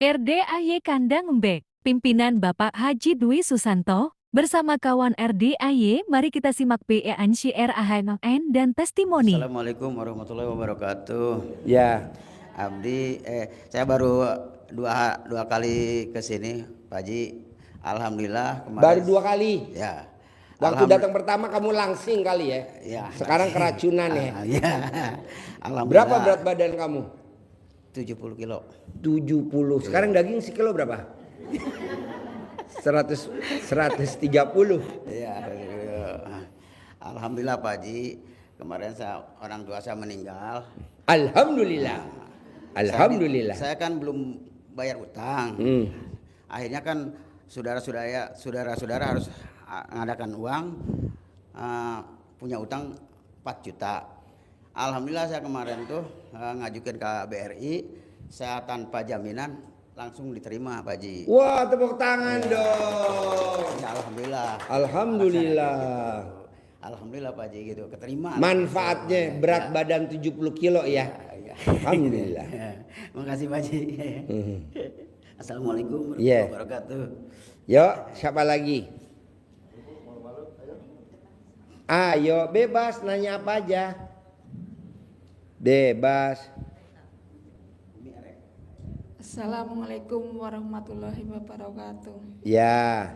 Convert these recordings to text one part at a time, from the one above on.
RDAY Kandang Embek, pimpinan Bapak Haji Dwi Susanto, bersama kawan RDAY, mari kita simak PEAN syiar AHNN dan testimoni. Assalamualaikum warahmatullahi wabarakatuh. Ya, Abdi, saya baru dua kali ke sini, Pak Haji. Alhamdulillah kemarin. baru 2 kali. Ya. Waktu datang pertama kamu langsing kali ya. Ya. Sekarang keracunan ya. Ya. Alhamdulillah. Berapa berat badan kamu? 70 kilo. 70. Sekarang daging sekilo berapa? 130. Ya. Alhamdulillah Pak Haji. Kemarin orang tua saya meninggal. Alhamdulillah. Alhamdulillah. Saya kan belum bayar utang. Akhirnya kan saudara-saudara harus mengadakan uang, punya utang 4 juta. Alhamdulillah saya kemarin tuh ngajukan ke BRI, saya tanpa jaminan langsung diterima Pak Haji. Wah, tepuk tangan dong. Ya, Alhamdulillah. Alhamdulillah. Alhamdulillah Pak Haji gitu, keterima. Manfaatnya berat badan 70 kilo ya. Alhamdulillah. Makasih Pak Haji. Assalamualaikum Yeah. warahmatullahi wabarakatuh. Yuk, siapa lagi? Ayo, bebas nanya apa aja. Bebas. Assalamualaikum warahmatullahi wabarakatuh. Ya,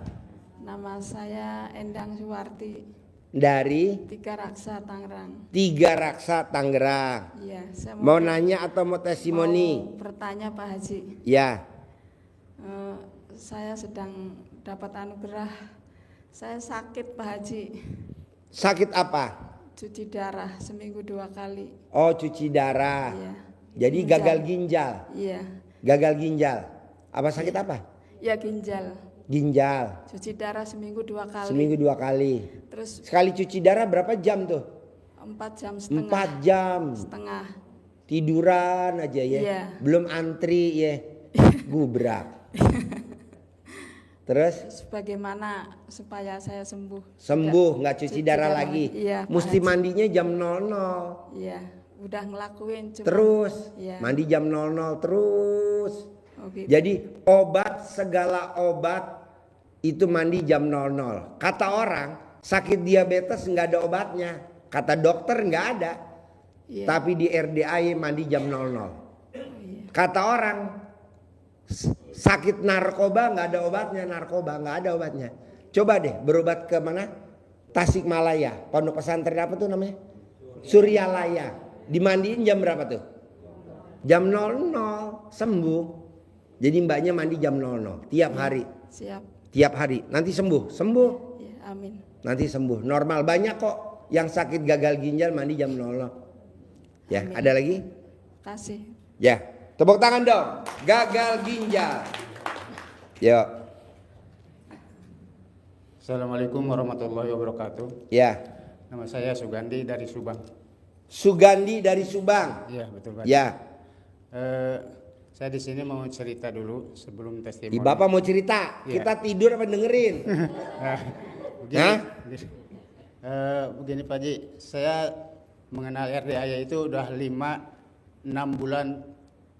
Nama saya Endang Suwarti, dari Tiga Raksa, Tangerang. Tiga Raksa, Tangerang. Iya, saya Mau nanya atau mau testimoni? mau bertanya Pak Haji. Ya, Saya sedang dapat anugerah. Saya sakit Pak Haji, sakit apa? cuci darah seminggu 2 kali. Oh, cuci darah. Iya. Jadi Ginjal. gagal ginjal. Iya. Gagal ginjal. Apa sakit apa? Ya ginjal. Ginjal. Cuci darah seminggu 2 kali. Seminggu 2 kali. Terus Sekali cuci darah berapa jam tuh? 4 jam setengah. 4 jam. Setengah. Tiduran aja ya. Iya. Belum antri ya. Gubrak. Terus Bagaimana supaya saya sembuh? sembuh, nggak cuci darah lagi. Iya, Pak Mesti Haji. mandinya jam 00. Iya, udah ngelakuin cuma Terus iya. mandi jam 00 terus. Oh, gitu. Jadi segala obat itu mandi jam 00. Kata orang sakit diabetes nggak ada obatnya. Kata dokter nggak ada. Iya. Tapi di RDAY mandi jam 00. Kata orang sakit narkoba nggak ada obatnya, narkoba nggak ada obatnya. Coba deh berobat ke mana? Tasikmalaya, pondok pesantren apa tuh namanya? Suryalaya. Dimandiin jam berapa tuh? Jam 00 sembuh. Jadi mbaknya mandi jam 00 tiap hari. Siap. Tiap hari. Nanti sembuh, sembuh. Iya, amin. Nanti sembuh. Normal banyak kok yang sakit gagal ginjal mandi jam 00. Ya, Amin. ada lagi? Kasih. Ya, tepuk tangan dong. Gagal ginjal. Yuk. Assalamualaikum warahmatullahi wabarakatuh. Ya. Nama saya Sugandi dari Subang. Sugandi dari Subang. Iya betul Pak. Ya. Saya di sini mau cerita dulu sebelum testimoni. Bapak mau cerita? Ya. Kita tidur apa dengerin? Begini, Hah? Begini Pak Haji, saya mengenal RDAY itu udah 5-6 bulan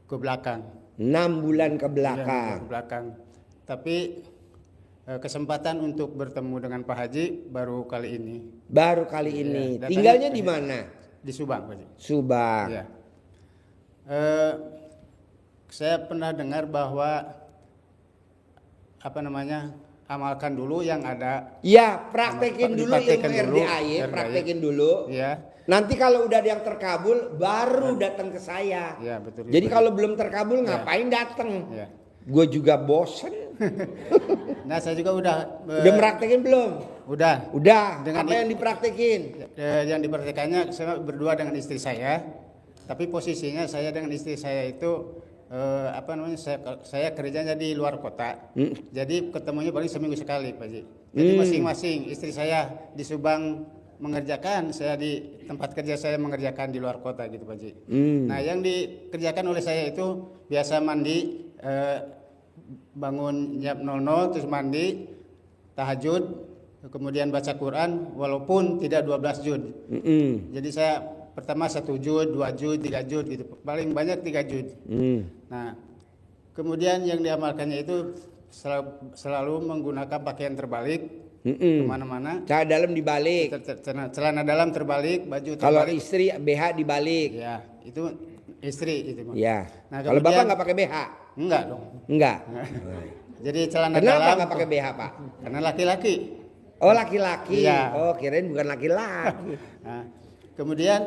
ke belakang. 6 bulan ke Iya, belakang. ke belakang. Tapi kesempatan untuk bertemu dengan Pak Haji baru kali ini. Baru kali ini. datangnya- Tinggalnya di mana? Di Subang Pak Haji. Subang. Ya. Saya pernah dengar bahwa amalkan dulu yang ada. Ya, praktekin dulu yang Dipraktekin dulu, RDAY, praktekin dulu. Ya, Nanti kalau udah ada yang terkabul, baru datang ke saya. ya betul. Jadi itu. kalau belum terkabul, ngapain datang? Ya. Gue juga bosen. Nah, saya juga udah Udah meraktekin belum? udah. Udah. Dengan Apa yang dipraktekin? Yang dipraktekannya saya berdua dengan istri saya. Tapi posisinya saya dengan istri saya itu saya kerjanya di luar kota. Jadi ketemunya paling seminggu sekali, Pak Ji. Jadi masing-masing istri saya di Subang mengerjakan, saya di tempat kerja saya mengerjakan di luar kota gitu, Pak Ji. Nah, yang dikerjakan oleh saya itu biasa mandi, bangun jam 00 terus mandi, tahajud, kemudian baca Quran walaupun tidak 12 juz. Jadi saya pertama 1 juz, 2 juz, 3 juz gitu. Paling banyak 3 juz. Nah, Kemudian yang diamalkannya itu selalu menggunakan pakaian terbalik kemana-mana. Celana dalam dibalik. Celana dalam terbalik, baju terbalik. Kalau istri BH dibalik. Ya, itu istri itu. Ya. Nah, Kalau bapak nggak pakai BH? Enggak dong. Enggak. Jadi celana Kenapa dalam. nggak pakai BH pak? Karena laki-laki. Oh laki-laki. Iya. Oh kirain bukan laki-laki. Nah, kemudian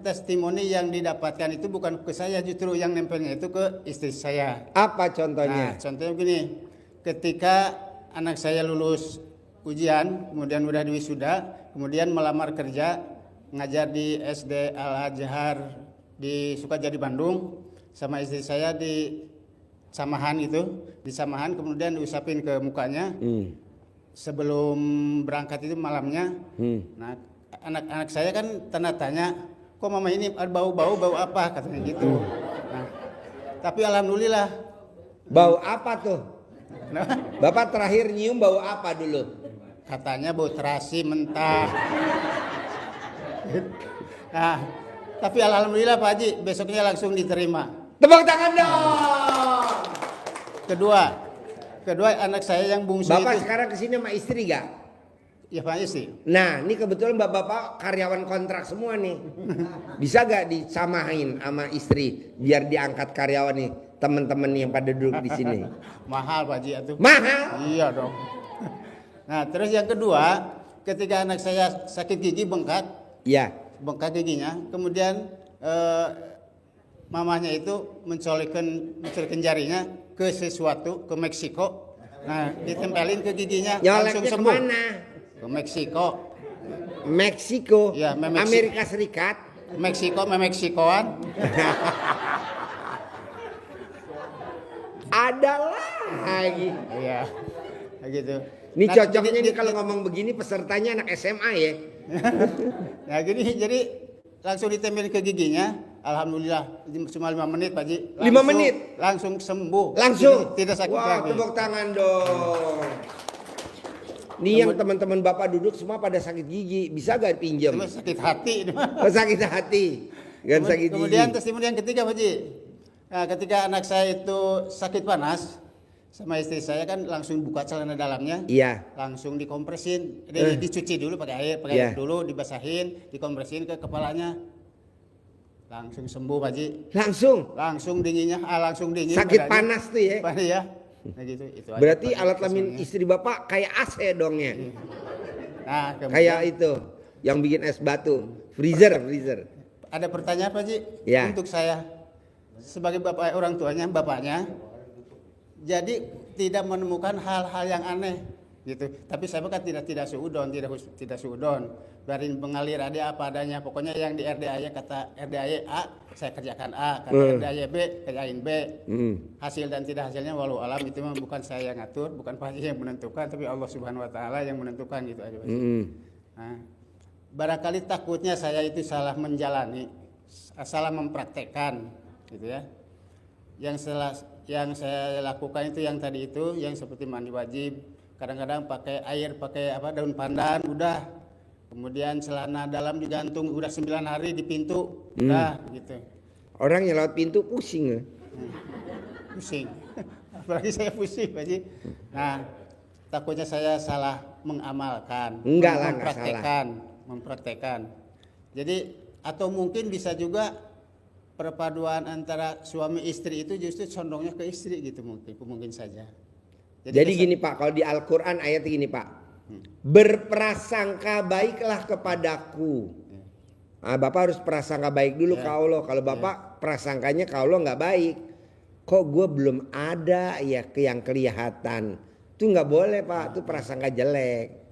testimoni yang didapatkan itu bukan ke saya, justru yang nempelnya itu ke istri saya. Apa contohnya? Nah, contohnya begini, ketika anak saya lulus ujian, kemudian udah wisuda, kemudian melamar kerja, ngajar di SD Al Azhar di Sukajadi Bandung, sama istri saya di Samahan itu, di Samahan, kemudian diusapin ke mukanya. Sebelum berangkat itu malamnya. Nah, anak-anak saya kan tanda tanya, kok mama ini bau apa, katanya gitu. Nah, tapi alhamdulillah. Bau apa tuh? Kenapa? Bapak terakhir nyium bau apa dulu? Katanya bau terasi mentah. Nah, tapi alhamdulillah Pak Haji, besoknya langsung diterima. Tepuk tangan dong. Kedua anak saya yang bungsu Bapak itu. sekarang kesini sama istri gak? Ya Pak Haji sih. Nah ini kebetulan bapak karyawan kontrak semua nih. Bisa gak disamain sama istri biar diangkat karyawan nih teman-teman yang pada duduk di sini? Mahal Pak Haji itu. Mahal? Iya dong. Nah terus yang kedua, ketika anak saya sakit gigi bengkak giginya, kemudian mamanya itu mencolekkan jarinya ke sesuatu, ke Meksiko. Nah ditempelin ke giginya, langsung Nyoleknya sembuh. kemana? Ke Meksiko. Meksiko? Ya, Amerika Serikat? Meksikoan. Adalah lagi. Iya, gitu. Ini Nah, cocoknya nih kalau ngomong begini pesertanya anak SMA ya. Nah gini, jadi langsung ditempelin ke giginya. Alhamdulillah cuma 5 menit Pak Haji. 5 menit? Langsung sembuh. Langsung? Tidak sakit Wah, lagi. tepuk tangan dong. Nih yang teman-teman bapak duduk semua pada sakit gigi, bisa gak pinjam? Cuma sakit hati. Oh, sakit hati, kan sakit gigi. Kemudian testimoni yang ketiga Pak Haji. Nah, ketika anak saya itu sakit panas, sama istri saya kan langsung buka celana dalamnya. Iya. Langsung dikompresin, dicuci dulu pakai air Iya. dulu, dibasahin, dikompresin ke kepalanya. Langsung sembuh Pak Haji. Langsung dinginnya, langsung dingin. Sakit badannya. panas tuh ya. Ya. Nah gitu, itu aja, Berarti Pak Haji, alat kelamin kesannya. istri bapak kayak AC dong ya. Nah, Kayak itu yang bikin es batu, freezer. ada pertanyaan Pak Haji Ya. untuk saya sebagai bapak orang tuanya, bapaknya. Jadi tidak menemukan hal-hal yang aneh gitu. Tapi saya kan tidak suudon, tidak suudon. Biarin mengalir ada apa adanya. Pokoknya yang di RDAY kata RDAY A, saya kerjakan A, kata RDAY B, kerjain B. Hasil dan tidak hasilnya walau alam itu memang bukan saya yang ngatur, bukan Pak Haji yang menentukan, tapi Allah Subhanahu wa taala yang menentukan gitu aja Pak Haji. Nah, barangkali takutnya saya itu salah menjalani, salah mempraktekkan gitu ya. Yang saya lakukan itu yang tadi itu, yang seperti mandi wajib, kadang-kadang pakai air, pakai daun pandan, udah. Kemudian celana dalam digantung, udah 9 hari di pintu, udah gitu. Orang yang lewat pintu pusing ya. Pusing, apalagi saya pusing Pak Haji. Nah, takutnya saya salah mengamalkan, Enggak lah, enggak salah. mempraktekkan. Jadi atau mungkin bisa juga perpaduan antara suami istri itu justru condongnya ke istri gitu, mungkin saja. Jadi gini Pak, kalau di Al-Quran ayatnya gini Pak, berprasangka baiklah kepadaku. Nah, Bapak harus prasangka baik dulu ke Allah. Kalau Bapak prasangkanya ke Allah nggak baik, kok gue belum ada ya yang kelihatan, itu nggak boleh Pak, itu prasangka jelek.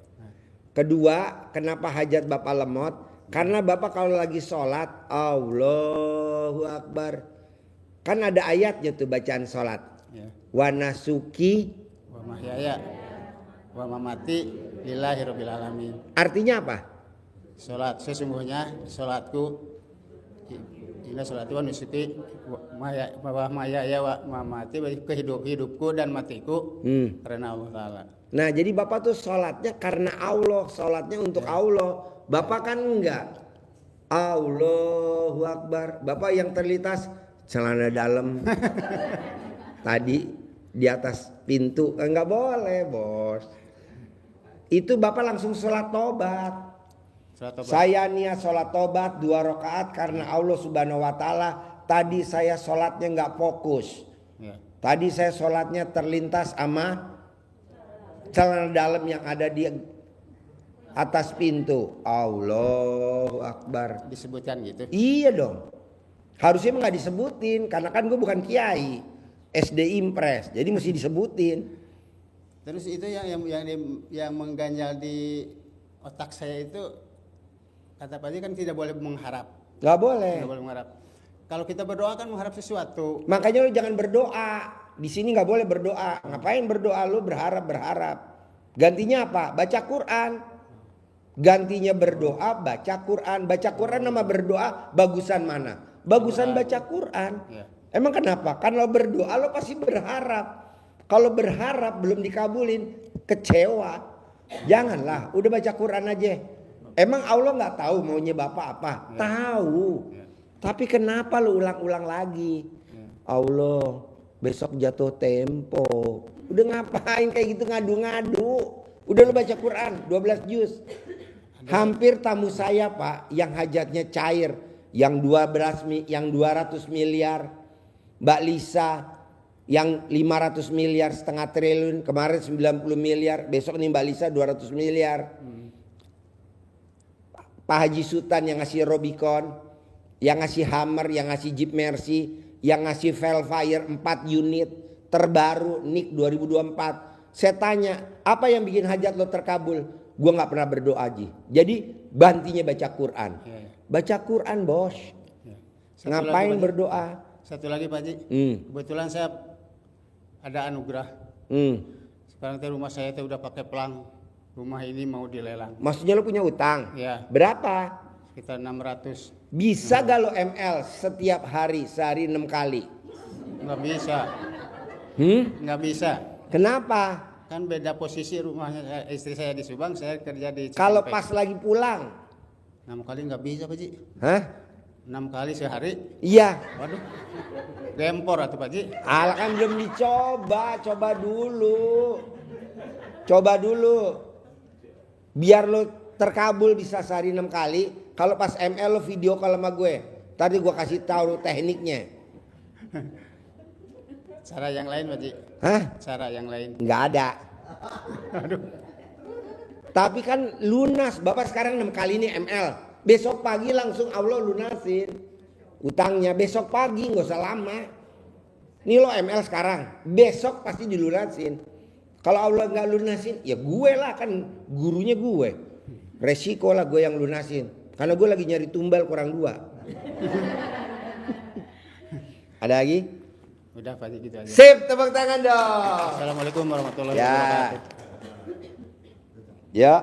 Kedua, kenapa hajat Bapak lemot? Karena Bapak kalau lagi sholat, Allahu Akbar, kan ada ayatnya tuh bacaan sholat. Wa nasuki wa mahyaya wa mamati lillahi rabbil alamin. Artinya apa? Sholat, sesungguhnya sholatku, inna sholati wa nusuki wa mahyaya wa mamati, hidupku dan matiku karena Allah Ta'ala. Nah jadi Bapak tuh sholatnya karena Allah, sholatnya untuk Allah. Bapak kan enggak. Allahu Akbar. Bapak yang terlintas celana dalam tadi di atas pintu, nggak boleh bos. Itu bapak langsung sholat tobat. Saya niat sholat tobat 2 rakaat karena Allah Subhanahu Wa Taala. Tadi saya sholatnya nggak fokus. Ya. Tadi saya sholatnya terlintas sama celana dalam yang ada di atas pintu. Allahu Akbar. Disebutkan gitu. Iya dong. Harusnya emang nggak disebutin karena kan gue bukan kiai, SD Impres, jadi mesti disebutin. Terus itu yang mengganjal di otak saya itu, kata Pak Haji kan tidak boleh mengharap. Nggak boleh. Tidak boleh mengharap. Kalau kita berdoa kan mengharap sesuatu. Makanya lu jangan berdoa. Di sini nggak boleh berdoa. Ngapain berdoa lu berharap? Gantinya apa? Baca Quran. Gantinya berdoa, baca Quran. Baca Quran sama berdoa bagusan mana? Bagusan baca Quran. Ya. Emang kenapa? Kalau berdoa lo pasti berharap. Kalau berharap belum dikabulin, kecewa. Janganlah, udah baca Quran aja. Emang Allah nggak tahu maunya bapak apa? Ya. Tahu. Ya. Tapi kenapa lu ulang-ulang lagi? Ya. Allah, besok jatuh tempo. Udah ngapain kayak gitu ngadu-ngadu? Udah lu baca Quran 12 juz. Hampir tamu saya Pak yang hajatnya cair, yang 200 miliar, Mbak Lisa yang 500 miliar, setengah triliun, kemarin 90 miliar, besok nih Mbak Lisa 200 miliar. Pak Haji Sultan yang ngasih Robicon, yang ngasih Hammer, yang ngasih Jeep Mercy, yang ngasih Velfire 4 unit terbaru NIK 2024. Saya tanya, apa yang bikin hajat lo terkabul? Gua nggak pernah berdoa Ji. Jadi bantinya baca Quran. Ya, ya. Baca Quran bos. Ya. Ngapain berdoa? Satu lagi Pak Haji. Kebetulan saya ada anugerah. Sekarang teh rumah saya teh udah pakai pelang. Rumah ini mau dilelang. Maksudnya lo punya utang? Ya. Berapa? Sekitar 600. Bisa gak lo ML setiap hari, sehari 6 kali? Nggak bisa. Nggak bisa. Kenapa? Kan beda posisi rumahnya, istri saya di Subang, saya kerja di Cikampek. Kalau pas lagi pulang? 6 kali nggak bisa Pak Haji. Hah? 6 kali sehari. Iya. Waduh. Gempor atuh Pak Haji. Alah kan belum dicoba, coba dulu. Biar lo terkabul bisa sehari 6 kali. Kalau pas ML lo video call sama gue. Tadi gue kasih tahu tekniknya. Cara yang lain Pak Haji. Hah? Cara yang lain. Nggak ada. Aduh. Tapi kan lunas. Bapak sekarang 6 kali ini ML. Besok pagi langsung Allah lunasin utangnya. Besok pagi nggak usah lama. Nih lo ML sekarang. Besok pasti dilunasin. Kalau Allah nggak lunasin, ya gue lah, kan gurunya gue. Resiko lah gue yang lunasin. Karena gue lagi nyari tumbal kurang 2. Ada lagi? Udah Pak Haji gitu aja. Sip, tepuk tangan dong. Assalamualaikum warahmatullahi Ya. wabarakatuh. Ya.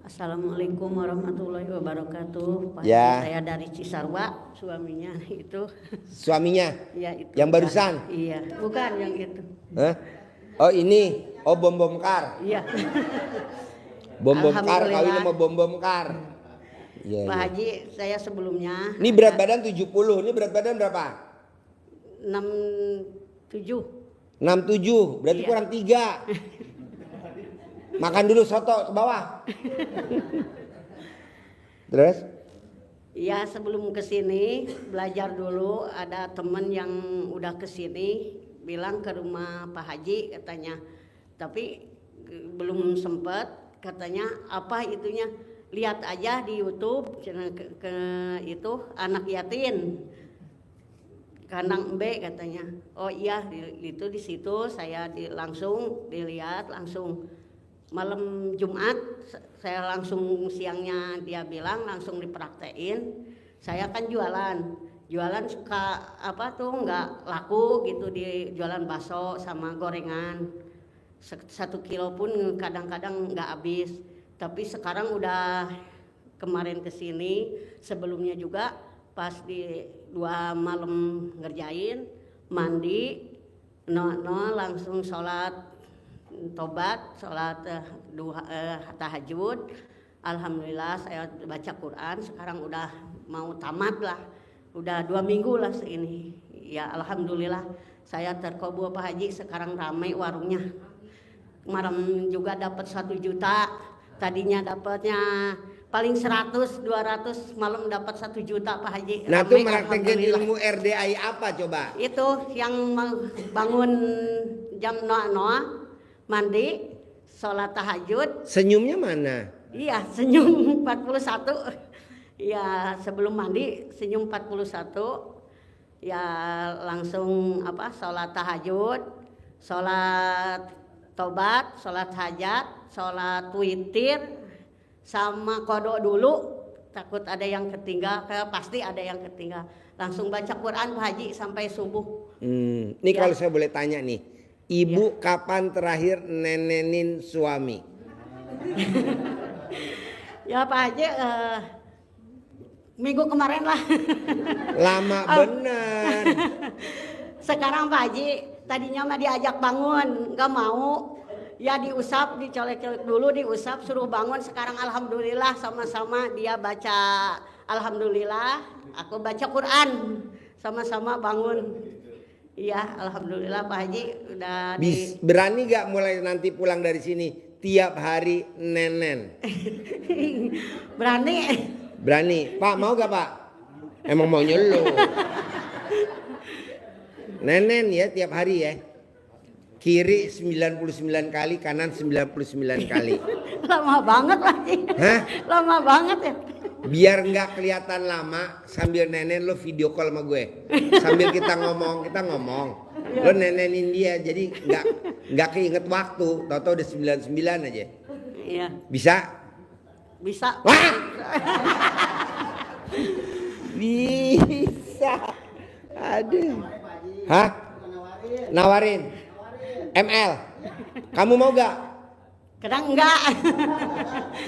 Assalamualaikum warahmatullahi wabarakatuh. Pak, Ya. saya dari Cisarua, suaminya itu. Suaminya? Ya itu. Yang barusan? Iya, bukan yang itu. Hah? Oh ini, oh bom kar. Iya. Bom kar, Alhamdulillah. kawin sama bom kar. Iya, Pak iya. Haji, saya sebelumnya. Ini berat badan 70, ini berat badan berapa? 67. 67, berarti Iya. kurang 3. Makan dulu soto ke bawah. Terus? Iya, sebelum ke sini belajar dulu, ada teman yang udah ke sini bilang ke rumah Pak Haji katanya. Tapi belum sempat, katanya apa itunya, lihat aja di YouTube ke itu anak yatim. Kandang Embe katanya. Oh iya, itu di situ saya langsung dilihat langsung malam Jumat, saya langsung siangnya dia bilang langsung dipraktein. Saya kan jualan suka apa tuh nggak laku gitu, di jualan bakso sama gorengan 1 kilo pun kadang-kadang nggak habis. Tapi sekarang udah kemarin kesini, sebelumnya juga pas di 2 malam ngerjain mandi langsung sholat tobat, sholat tahajud, Alhamdulillah saya baca Quran sekarang udah mau tamat lah, udah 2 minggu lah ini. Ya alhamdulillah saya terkabul Pak Haji, sekarang ramai warungnya. Kemarin juga dapat 1 juta, tadinya dapatnya paling 100, 200, malam dapat 1 juta Pak Haji. Nah tuh Ramai, praktekin alhamdulillah. ilmu RDI apa coba? Itu yang bangun jam 00 mandi, sholat tahajud. Senyumnya mana? Iya, senyum 41. Ya, sebelum mandi senyum 41. Ya, langsung sholat tahajud, sholat tobat, sholat hajat, sholat witir, sama kodok dulu. Takut ada yang ketinggal, pasti ada yang ketinggal. Langsung baca Quran Pak Haji sampai subuh. Ini Ya. kalau saya boleh tanya nih, Ibu kapan terakhir nenenin suami? Ya Pak Haji, minggu kemarin lah. Lama bener. Sekarang Pak Haji, tadinya mah diajak bangun, nggak mau. Ya diusap, dicolek-colek dulu, diusap, suruh bangun. Sekarang alhamdulillah sama-sama dia baca alhamdulillah, aku baca Quran, sama-sama bangun. Iya, alhamdulillah Pak Haji udah Berani gak mulai nanti pulang dari sini tiap hari nenen? berani. Berani. Pak mau gak Pak? Emang mau nyelu. Nenen ya tiap hari ya. Kiri 99 kali, kanan 99 kali. Lama banget lagi. Hah? Lama banget ya. Biar nggak kelihatan lama, sambil nenen lo video call sama gue. Sambil kita ngomong. Lo nenenin dia, jadi nggak keinget waktu. Tahu-tahu udah 99 aja. Iya, Bisa? bisa. Wah! Bisa. Aduh. Hah? Nawarin. ML. Kamu mau gak? Kadang enggak.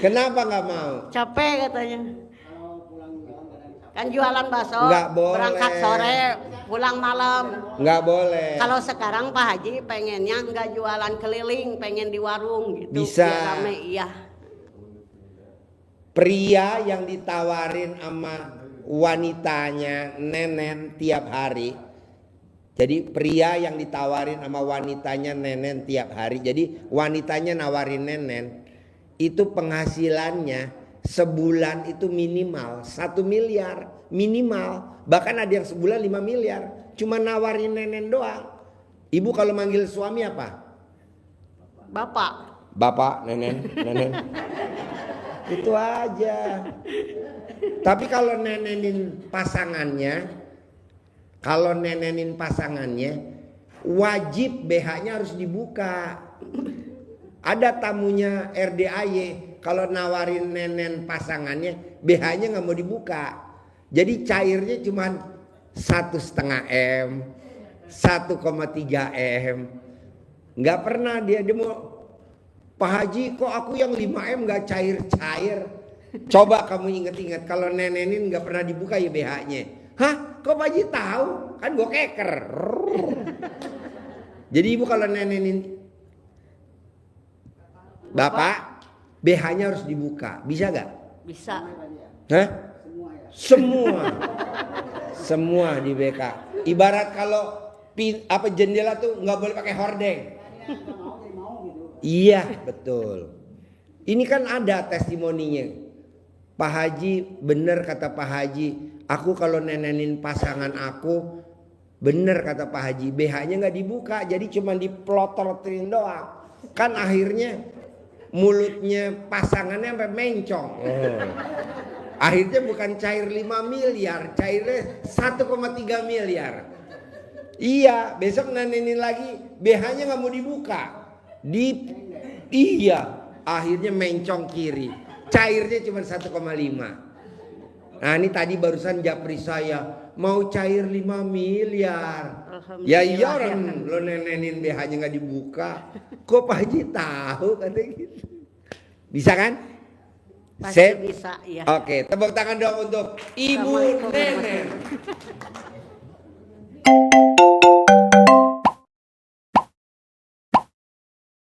Kenapa nggak mau? Capek katanya. Kan jualan bakso, Nggak boleh. berangkat sore, pulang malam. Nggak boleh. Kalau sekarang Pak Haji pengennya nggak jualan keliling, pengen di warung gitu. Bisa. Biar rame, iya. Pria yang ditawarin sama wanitanya nenen tiap hari. Jadi pria yang ditawarin sama wanitanya nenen tiap hari. Jadi wanitanya nawarin nenen. Itu penghasilannya sebulan itu minimal 1 miliar. Minimal. Bahkan ada yang sebulan 5 miliar. Cuma nawarin nenen doang. Ibu kalau manggil suami apa? Bapak. Bapak, nenen. Itu aja. Tapi kalau nenenin pasangannya, wajib BH-nya harus dibuka. Ada tamunya RDAY, kalau nawarin nenen pasangannya, BH-nya nggak mau dibuka. Jadi cairnya cuma 1,5 M, 1,3 M. Nggak pernah dia mau, Pak Haji kok aku yang 5 M nggak cair-cair. Coba kamu inget-inget kalau nenenin nggak pernah dibuka ya BH-nya. Hah? Kok Pak Haji tahu? Kan gue keker. Jadi ibu kalau nenenin bapak, BH-nya harus dibuka. Bisa gak? Bisa. Hah? Semua di BK. Ibarat kalau jendela tuh nggak boleh pakai hordeng. Iya betul. Ini kan ada testimoninya. Pak Haji, bener kata Pak Haji, aku kalau nenenin pasangan aku, bener kata Pak Haji, BH-nya nggak dibuka, jadi cuma diplototin doang. Kan akhirnya mulutnya pasangannya sampai mencong. Akhirnya bukan cair 5 miliar, cairnya 1,3 miliar. Iya, besok nenenin lagi, BH-nya nggak mau dibuka. Iya, akhirnya mencong kiri. Cairnya cuma 1,5. Nah ini tadi barusan japri saya mau cair 5 miliar. Ya iya orang lo nenenin BH-nya nggak dibuka. Kok Pak Haji tahu kata gitu. Bisa kan? Pasti bisa ya. Oke, tepuk tangan dong untuk Ibu Assalamualaikum Nenen.